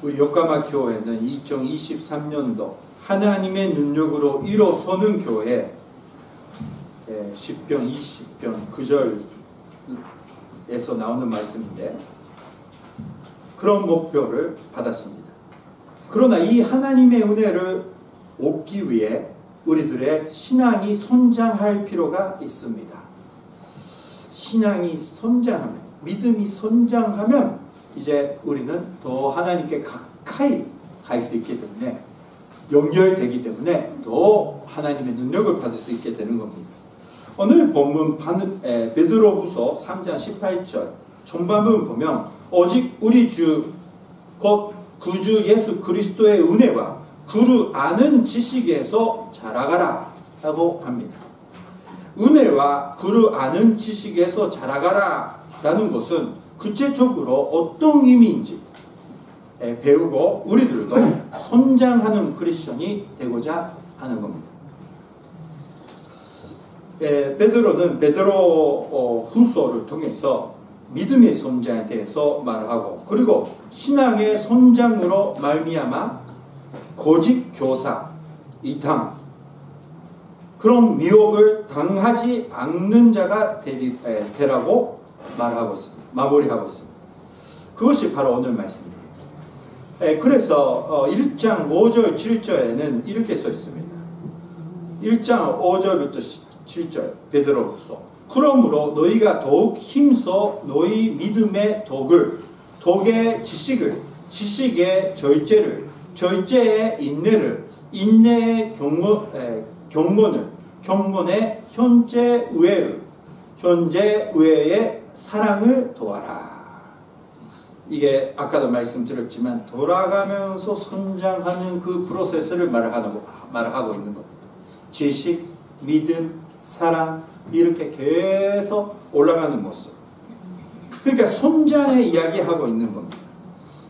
우리 요까마 교회는 2023년도 하나님의 능력으로 일어서는 교회, 시편 20편 9절에서 나오는 말씀인데, 그런 목표를 받았습니다. 그러나 이 하나님의 은혜를 얻기 위해 우리들의 신앙이 선장할 필요가 있습니다. 신앙이 선장하면, 믿음이 선장하면 이제 우리는 더 하나님께 가까이 갈 수 있기 때문에, 연결되기 때문에 더 하나님의 능력을 받을 수 있게 되는 겁니다. 오늘 본문 베드로후서 3장 18절 전반부를 보면 오직 우리 주 곧 구주 예수 그리스도의 은혜와 그를 아는 지식에서 자라가라 라고 합니다. 은혜와 그를 아는 지식에서 자라가라 라는 것은 구체적으로 어떤 의미인지 배우고 우리들도 성장하는 크리스천이 되고자 하는 겁니다. 베드로는 베드로 후서를 통해서 믿음의 성장에 대해서 말하고, 그리고 신앙의 성장으로 말미암아 거짓 교사, 이탕, 그런 미혹을 당하지 않는 자가 되라고 말하고 있습니다. 마무리하고 있습니다. 그것이 바로 오늘 말씀입니다. 그래서 1장 5절 7절에는 이렇게 써 있습니다. 1장 5절부터 7절 베드로후서. 그러므로 너희가 더욱 힘써 너희 믿음의 독의 지식을, 지식의 절제를, 절제의 인내를, 인내의 경건을, 경건의 현재 의의 사랑을 도와라. 이게 아까도 말씀드렸지만 돌아가면서 성장하는 그 프로세스를 말하고 있는 겁니다. 지식, 믿음, 사랑, 이렇게 계속 올라가는 모습. 그러니까 성장의 이야기하고 있는 겁니다.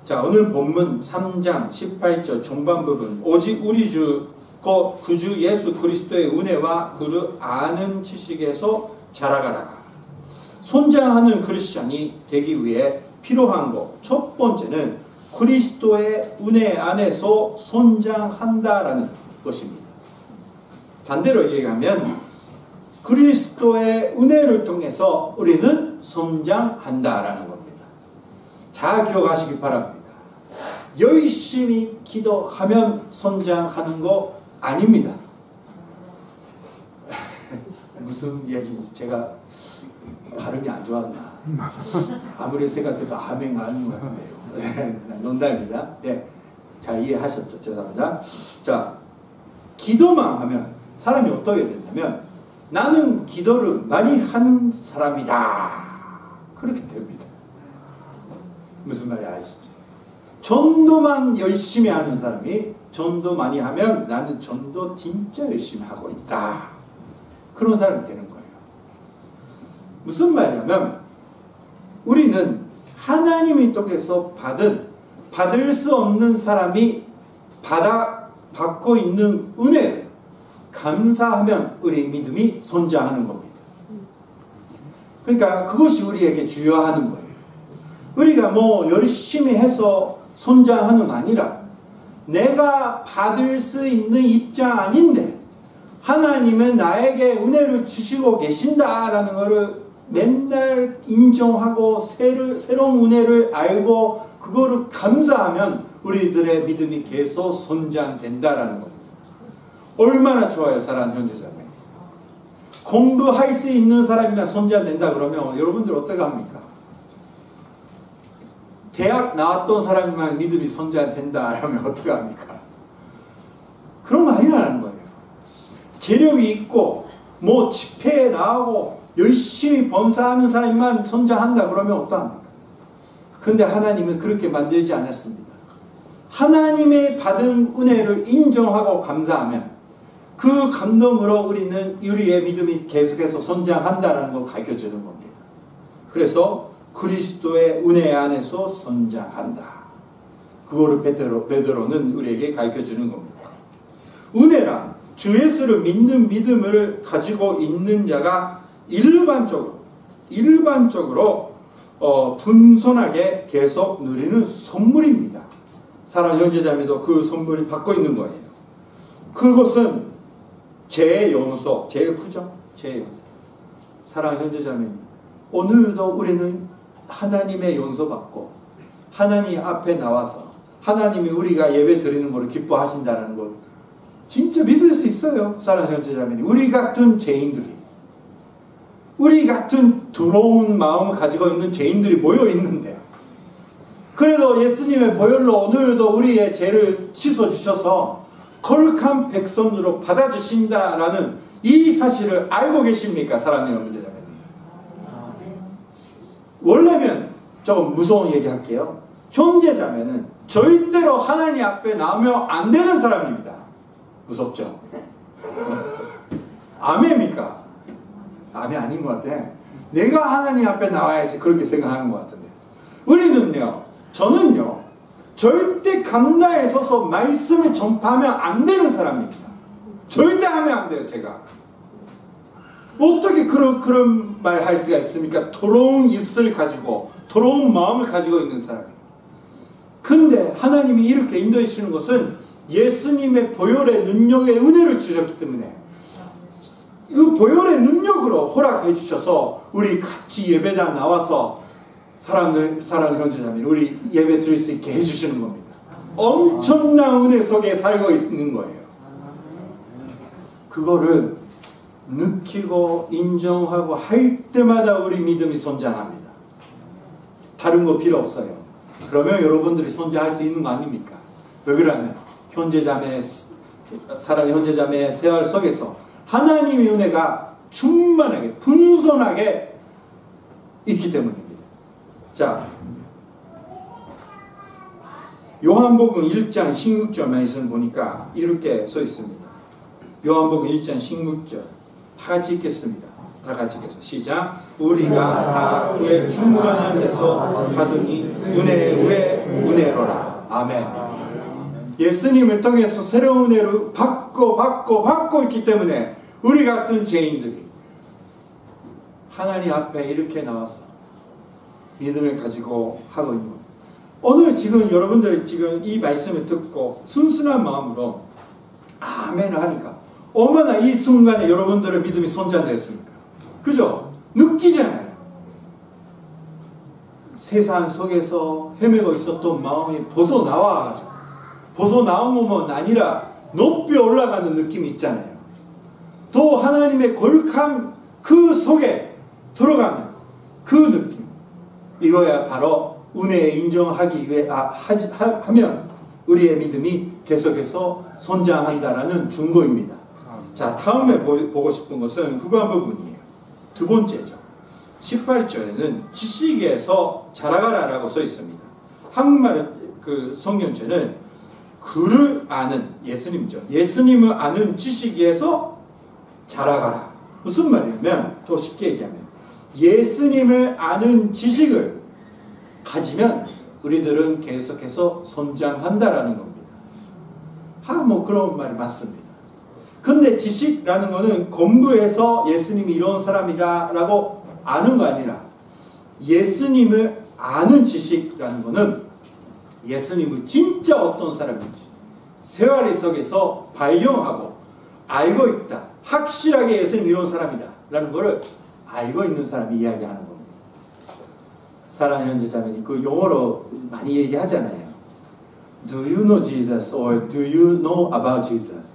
자, 오늘 본문 3장 18절 전반 부분, 오직 우리 주 곧 구주 예수 그리스도의 은혜와 그를 아는 지식에서 자라가라. 성장하는 크리스천이 되기 위해 필요한 것, 첫 번째는 그리스도의 은혜 안에서 성장한다라는 것입니다. 반대로 얘기하면 그리스도의 은혜를 통해서 우리는 성장한다라는 겁니다. 잘 기억하시기 바랍니다. 열심히 기도하면 성장하는 거 아닙니다. 무슨 얘기인지 제가 발음이 안 좋았나? 아무리 생각해도 아멘 아닌 것 같은데요. 농담입니다. 네. 잘 이해하셨죠? 죄송합니다. 자, 기도만 하면 사람이 어떻게 된다면 나는 기도를 많이 하는 사람이다. 그렇게 됩니다. 무슨 말인지 아시죠? 전도만 열심히 하는 사람이 전도 많이 하면 나는 전도 진짜 열심히 하고 있다. 그런 사람이 되는 거예요. 무슨 말이냐면 우리는 하나님이 통해서 받을 수 없는 사람이 받고 있는 은혜를 감사하면 우리의 믿음이 성장하는 겁니다. 그러니까 그것이 우리에게 중요한 거예요. 우리가 뭐 열심히 해서 성장하는 게 아니라 내가 받을 수 있는 입장 아닌데 하나님은 나에게 은혜를 주시고 계신다라는 것을 맨날 인정하고 새로운 은혜를 알고 그거를 감사하면 우리들의 믿음이 계속 성장된다라는 겁니다. 얼마나 좋아요, 사랑하는 형제자매. 공부할 수 있는 사람이면 성장된다 그러면 여러분들 어떻게 합니까? 대학 나왔던 사람이면 믿음이 성장된다 그러면 어떻게 합니까? 그런 거 아니라는 거예요. 재력이 있고 뭐 집회에 나오고 열심히 봉사하는 사람만 성장한다 그러면 어떠합니까? 근데 하나님은 그렇게 만들지 않았습니다. 하나님의 받은 은혜를 인정하고 감사하면 그 감동으로 우리의 믿음이 계속해서 성장한다는 걸 가르쳐주는 겁니다. 그래서 그리스도의 은혜 안에서 성장한다. 그거를 베드로는 우리에게 가르쳐주는 겁니다. 은혜란 주 예수를 믿는 믿음을 가지고 있는 자가 일반적으로 분손하게 계속 누리는 선물입니다. 사랑하는 형제자매도 그 선물이 받고 있는 거예요. 그것은 제 용서, 제일 크죠? 제 용서. 사랑하는 형제자매님, 오늘도 우리는 하나님의 용서받고 하나님 앞에 나와서 하나님이 우리가 예배 드리는 것을 기뻐하신다는 것 진짜 믿을 수 있어요. 사랑하는 형제자매님, 우리 같은 죄인들이, 우리 같은 더러운 마음을 가지고 있는 죄인들이 모여 있는데, 그래도 예수님의 보혈로 오늘도 우리의 죄를 씻어주셔서 거룩한 백성으로 받아주신다라는 이 사실을 알고 계십니까? 사랑하는 형제자매님. 원래면 조금 무서운 얘기 할게요. 형제자매는 절대로 하나님 앞에 나오면 안 되는 사람입니다. 무섭죠? 아멘입니까? 아멘 아닌 것 같아. 내가 하나님 앞에 나와야지 그렇게 생각하는 것 같은데, 우리는요, 저는요, 절대 강단에 서서 말씀을 전파하면 안 되는 사람입니다. 절대 하면 안 돼요. 제가 어떻게 그런 말 할 수가 있습니까? 더러운 입술을 가지고 더러운 마음을 가지고 있는 사람이에요. 근데 하나님이 이렇게 인도해 주시는 것은 예수님의 보혈의 능력의 은혜를 주셨기 때문에 그 보혈의 능력으로 허락해 주셔서 우리 같이 예배당 나와서 사랑하는 형제자매, 우리 예배 드릴 수 있게 해주시는 겁니다. 엄청난 은혜 속에 살고 있는 거예요. 그거를 느끼고 인정하고 할 때마다 우리 믿음이 선장합니다. 다른 거 필요 없어요. 그러면 여러분들이 선장할 수 있는 거 아닙니까? 왜 그러냐면 사랑하는 형제자매의 생활 속에서 하나님의 은혜가 충만하게 풍성하게 있기 때문입니다. 자, 요한복음 1장 16절 말씀 보니까 이렇게 써 있습니다. 요한복음 1장 16절 다 같이 읽겠습니다. 다 같이 읽겠습니다. 시작. 우리가 다 그의 충만한 데서 받으니 은혜로라. 아멘. 예수님을 통해서 새로운 은혜를 받고 있기 때문에 우리 같은 죄인들이 하나님 앞에 이렇게 나와서 믿음을 가지고 하고 있는 겁니다. 오늘 지금 여러분들 지금 이 말씀을 듣고 순순한 마음으로 아멘을 하니까 얼마나 이 순간에 여러분들의 믿음이 선장되었습니까? 그죠? 느끼잖아요. 세상 속에서 헤매고 있었던 마음이 벗어나와가지고 벗어나온 것만 아니라 높이 올라가는 느낌이 있잖아요. 또 하나님의 거룩한 그 속에 들어가는 그 느낌, 이거야 바로 은혜에 인정하기 위해 하면 우리의 믿음이 계속해서 성장한다라는 증거입니다. 자, 다음에 보고 싶은 것은 후반 부분이에요. 두 번째죠. 18절에는 지식에서 자라가라라고 써 있습니다. 한국말 그 성경체는 그를 아는 예수님이죠. 예수님을 아는 지식에서 자라가라. 무슨 말이냐면, 더 쉽게 얘기하면 예수님을 아는 지식을 가지면 우리들은 계속해서 성장한다라는 겁니다. 뭐 그런 말이 맞습니다. 근데 지식이라는 거는 공부해서 예수님이 이런 사람이라고 아는 거 아니라 예수님을 아는 지식이라는 거는 예수님이 진짜 어떤 사람인지 생활 속에서 발견하고 알고 있다. 확실하게 예수님 이런 사람이다 라는 거를 알고 있는 사람이 이야기하는 겁니다. 사랑하는 형제자매님, 그 용어로 많이 얘기하잖아요. Do you know Jesus or do you know about Jesus?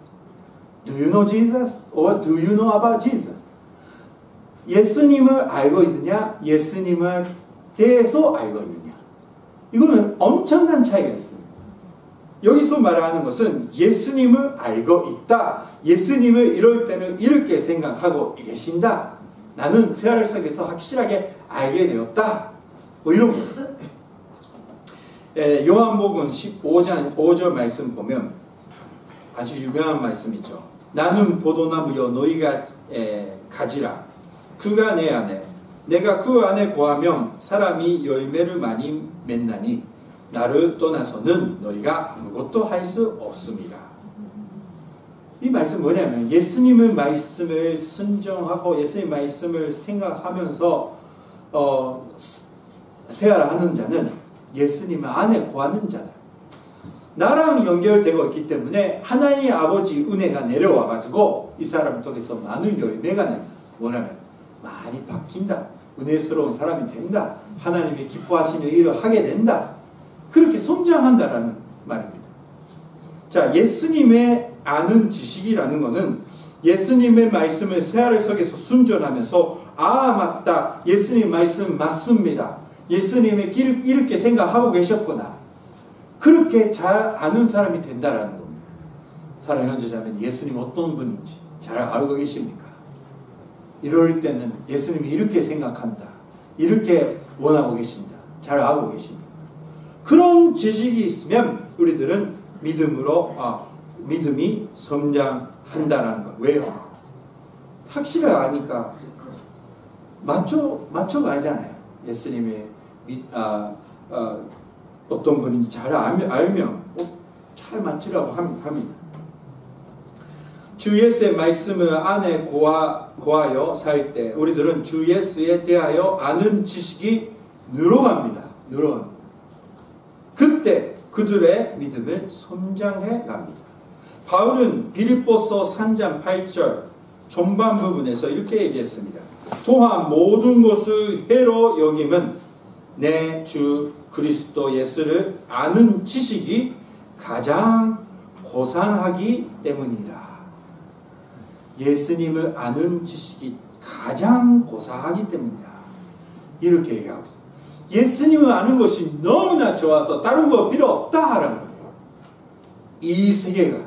Do you know Jesus or do you know about Jesus? 예수님을 알고 있느냐, 예수님을 대해서 알고 있느냐. 이거는 엄청난 차이가 있습니다. 여기서 말하는 것은 예수님을 알고 있다. 예수님을 이럴 때는 이렇게 생각하고 계신다. 나는 생활 속에서 확실하게 알게 되었다. 뭐 이런 거예요. 요한복음 15장 5절 말씀 보면 아주 유명한 말씀이죠. 나는 포도나무여 너희가 가지라. 그가 내 안에 내가 그 안에 거하면 사람이 열매를 많이 맺나니 나를 떠나서는 너희가 아무것도 할 수 없습니다. 이 말씀 뭐냐면 예수님의 말씀을 순종하고 예수님의 말씀을 생각하면서 생활하는 자는 예수님 안에 거하는 자다. 나랑 연결되고 있기 때문에 하나님 아버지 은혜가 내려와 가지고 이 사람을 통해서 많은 열매가 납니다. 뭐냐면 많이 바뀐다. 은혜스러운 사람이 된다. 하나님이 기뻐하시는 일을 하게 된다. 그렇게 성장한다라는 말입니다. 자, 예수님의 아는 지식이라는 것은 예수님의 말씀을 새하늘 속에서 순전하면서 아 맞다. 예수님 말씀 맞습니다. 예수님의 길을 이렇게 생각하고 계셨구나. 그렇게 잘 아는 사람이 된다라는 겁니다. 사랑하는 형제자매는 예수님 어떤 분인지 잘 알고 계십니까? 이럴 때는 예수님이 이렇게 생각한다. 이렇게 원하고 계신다. 잘 알고 계십니다. 그런 지식이 있으면 우리들은 믿음이 성장한다라는 것. 왜요? 확실히 아니까 맞춰가잖아요. 예수님의 어떤 분인지 잘 알면 잘 맞추라고 합니다. 주 예수의 말씀을 안에 고하여 살 때 우리들은 주 예수에 대하여 아는 지식이 늘어갑니다. 그때 그들의 믿음을 성장해 갑니다. 바울은 빌립보서 3장 8절 전반 부분에서 이렇게 얘기했습니다. 또한 모든 것을 해로 여김은 내 주 그리스도 예수를 아는 지식이 가장 고상하기 때문이라. 예수님을 아는 지식이 가장 고상하기 때문이다. 이렇게 얘기하고 있습니다. 예수님을 아는 것이 너무나 좋아서 다른 거 필요 없다라는 거예요. 이 세계가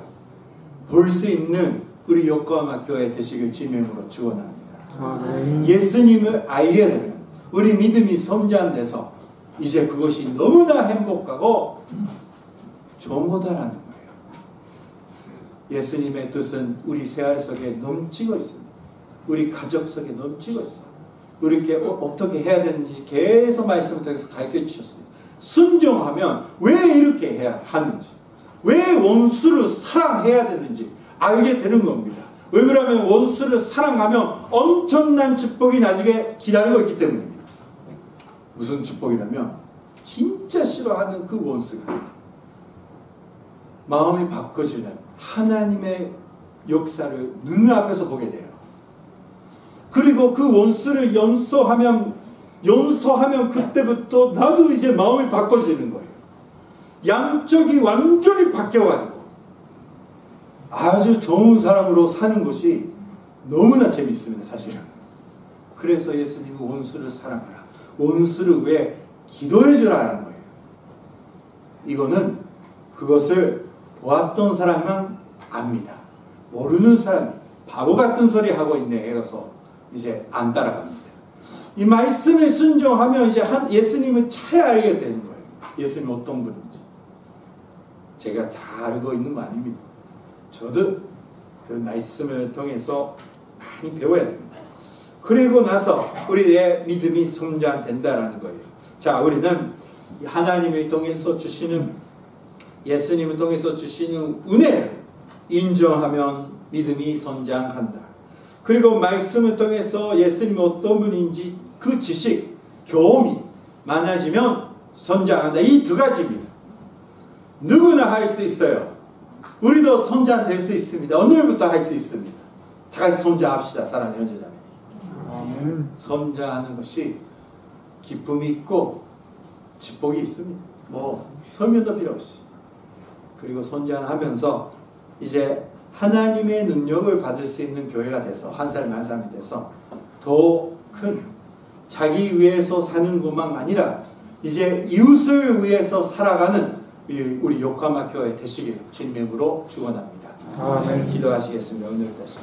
볼 수 있는 우리 요코하마 교회 되시길 주님으로 축원합니다. 예수님을 알게 되면 우리 믿음이 성장돼서 이제 그것이 너무나 행복하고 좋은 거다라는 거예요. 예수님의 뜻은 우리 생활 속에 넘치고 있습니다. 우리 가족 속에 넘치고 있어요. 우리에게 어떻게 해야 되는지 계속 말씀을 통해서 가르쳐 주셨습니다. 순종하면 왜 이렇게 해야 하는지, 왜 원수를 사랑해야 되는지 알게 되는 겁니다. 왜 그러면 원수를 사랑하면 엄청난 축복이 나중에 기다리고 있기 때문입니다. 무슨 축복이라면 진짜 싫어하는 그 원수가 마음이 바꿔지는 하나님의 역사를 눈앞에서 보게 돼요. 그리고 그 원수를 연소하면 그때부터 나도 이제 마음이 바꿔지는 거예요. 양쪽이 완전히 바뀌어가지고 아주 좋은 사람으로 사는 것이 너무나 재미있습니다. 사실은. 그래서 예수님은 원수를 사랑하라. 원수를 왜 기도해 주라는 거예요. 이거는 그것을 보았던 사람만 압니다. 모르는 사람이 바보 같은 소리 하고 있네 해서 이제 안 따라갑니다. 이 말씀을 순종하면 이제 예수님을 잘 알게 되는 거예요. 예수님 어떤 분인지. 제가 다 알고 있는 거 아닙니다. 저도 그 말씀을 통해서 많이 배워야 됩니다. 그리고 나서 우리의 믿음이 성장된다라는 거예요. 자, 우리는 하나님을 통해서 주시는 예수님을 통해서 주시는 은혜를 인정하면 믿음이 성장한다. 그리고 말씀을 통해서 예수님이 어떤 분인지 그 지식, 경험이 많아지면 성장한다. 이 두 가지입니다. 누구나 할 수 있어요. 우리도 성장될 수 있습니다. 오늘부터 할 수 있습니다. 다 같이 성장합시다. 사랑하는 형제자매. 성장하는 것이 기쁨이 있고 축복이 있습니다. 설명도 필요 없이. 그리고 성장하면서 이제 하나님의 능력을 받을 수 있는 교회가 돼서 한 사람 한 사람이 돼서 더 큰 자기 위해서 사는 것만 아니라 이제 이웃을 위해서 살아가는 우리 요코하마 교회 되시길 주님의 이름으로 축원합니다. 기도하시겠습니다. 오늘 다시